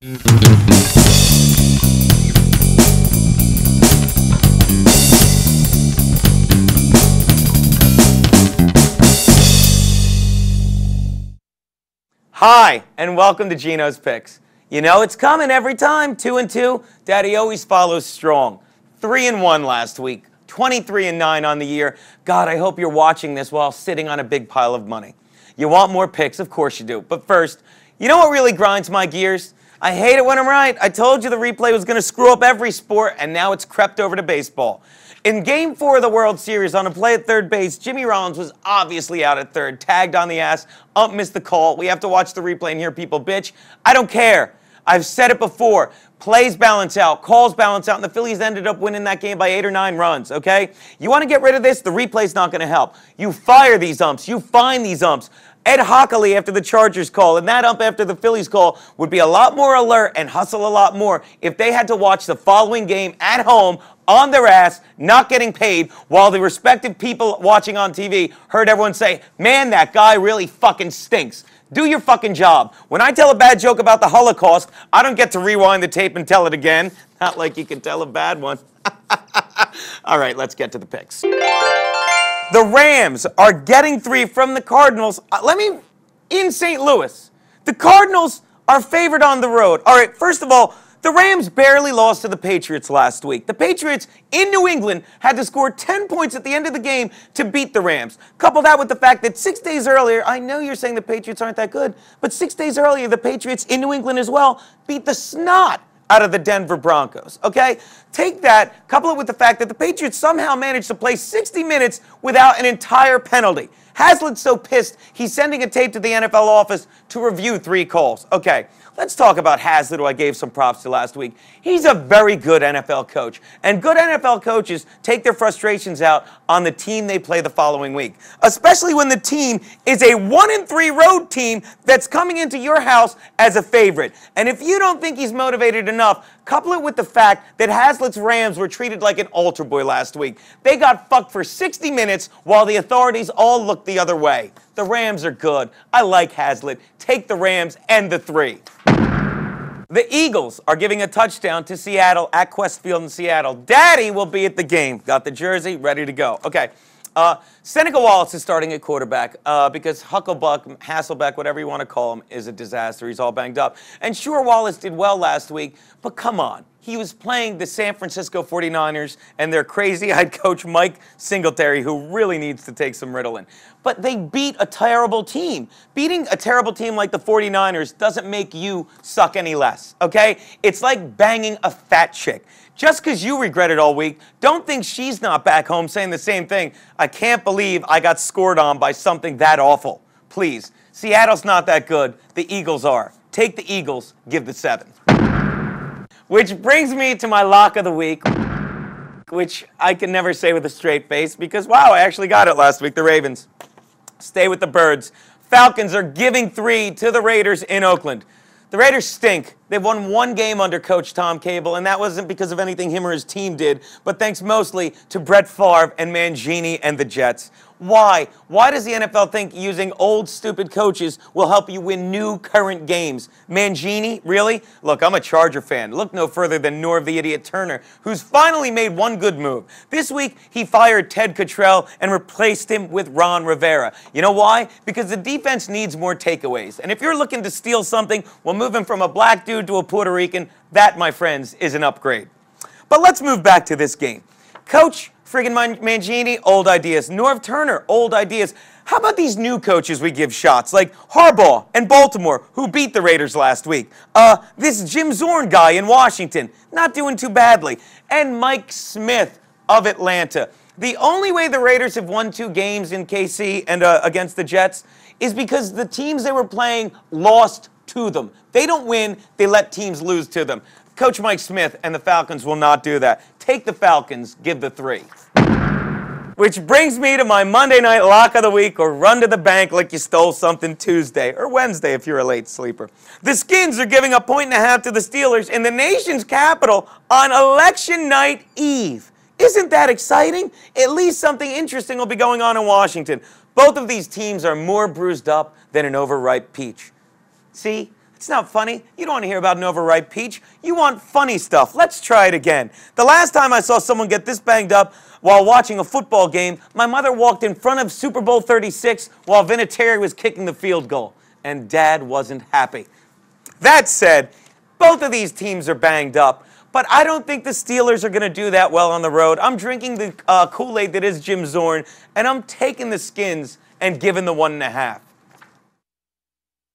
Hi, and welcome to Geno's Picks. You know it's coming every time, 2-2. Daddy always follows strong. 3-1 last week, 23-9 on the year. God, I hope you're watching this while sitting on a big pile of money. You want more picks? Of course you do. But first, you know what really grinds my gears? I hate it when I'm right. I told you the replay was going to screw up every sport, and now it's crept over to baseball. In Game 4 of the World Series, on a play at third base, Jimmy Rollins was obviously out at third, tagged on the ass, ump missed the call. We have to watch the replay and hear people bitch. I don't care. I've said it before. Plays balance out, calls balance out, and the Phillies ended up winning that game by 8 or 9 runs, okay? You want to get rid of this? The replay's not going to help. You fire these umps. You find these umps. Ed Hockley after the Chargers call and that ump after the Phillies call would be a lot more alert and hustle a lot more if they had to watch the following game at home on their ass, not getting paid, while the respective people watching on TV heard everyone say, man, that guy really fucking stinks. Do your fucking job. When I tell a bad joke about the Holocaust, I don't get to rewind the tape and tell it again. Not like you can tell a bad one. All right, let's get to the picks. The Rams are getting 3 from the Cardinals. In St. Louis. The Cardinals are favored on the road. All right, first of all, the Rams barely lost to the Patriots last week. The Patriots in New England had to score 10 points at the end of the game to beat the Rams. Couple that with the fact that 6 days earlier, I know you're saying the Patriots aren't that good, but 6 days earlier, the Patriots in New England as well beat the snot out of the Denver Broncos, okay? Take that, couple it with the fact that the Patriots somehow managed to play 60 minutes without an entire penalty. Haslett's so pissed, he's sending a tape to the NFL office to review 3 calls. Okay, let's talk about Haslett, who I gave some props to last week. He's a very good NFL coach, and good NFL coaches take their frustrations out on the team they play the following week, especially when the team is a 1-3 road team that's coming into your house as a favorite. And if you don't think he's motivated enough, couple it with the fact that Haslett's Rams were treated like an altar boy last week. They got fucked for 60 minutes while the authorities all looked the other way. The Rams are good. I like Haslett. Take the Rams and the 3. The Eagles are giving a touchdown to Seattle at Quest Field in Seattle. Daddy will be at the game. Got the jersey, ready to go. Okay. Seneca Wallace is starting at quarterback because Hucklebuck, Hasselbeck, whatever you want to call him, is a disaster. He's all banged up. And sure, Wallace did well last week, but come on. He was playing the San Francisco 49ers and their crazy-eyed coach Mike Singletary, who really needs to take some Ritalin. But they beat a terrible team. Beating a terrible team like the 49ers doesn't make you suck any less, okay? It's like banging a fat chick. Just because you regret it all week, don't think she's not back home saying the same thing. I can't believe I got scored on by something that awful. Please, Seattle's not that good. The Eagles are. Take the Eagles, give the 7. Which brings me to my lock of the week, which I can never say with a straight face because, wow, I actually got it last week, the Ravens. Stay with the birds. Falcons are giving 3 to the Raiders in Oakland. The Raiders stink. They've won 1 game under Coach Tom Cable, and that wasn't because of anything him or his team did, but thanks mostly to Brett Favre and Mangini and the Jets. Why? Why does the NFL think using old, stupid coaches will help you win new, current games? Mangini? Really? Look, I'm a Charger fan. Look no further than Norv the Idiot Turner, who's finally made one good move. This week, he fired Ted Cottrell and replaced him with Ron Rivera. You know why? Because the defense needs more takeaways. And if you're looking to steal something, we'll move him from a black dude to a Puerto Rican. That, my friends, is an upgrade. But let's move back to this game. Coach friggin' Mangini, old ideas. Norv Turner, old ideas. How about these new coaches we give shots, like Harbaugh and Baltimore, who beat the Raiders last week? This Jim Zorn guy in Washington, not doing too badly. And Mike Smith of Atlanta. The only way the Raiders have won 2 games in KC and against the Jets is because the teams they were playing lost to them. They don't win, they let teams lose to them. Coach Mike Smith and the Falcons will not do that. Take the Falcons, give the 3. Which brings me to my Monday night lock of the week, or run to the bank like you stole something Tuesday, or Wednesday if you're a late sleeper. The Skins are giving a 1.5 to the Steelers in the nation's capital on Election Night Eve. Isn't that exciting? At least something interesting will be going on in Washington. Both of these teams are more bruised up than an overripe peach. See? It's not funny. You don't want to hear about an overripe peach. You want funny stuff. Let's try it again. The last time I saw someone get this banged up while watching a football game, my mother walked in front of Super Bowl 36 while Vinatieri was kicking the field goal, and Dad wasn't happy. That said, both of these teams are banged up, but I don't think the Steelers are going to do that well on the road. I'm drinking the Kool-Aid that is Jim Zorn, and I'm taking the Skins and giving the 1.5.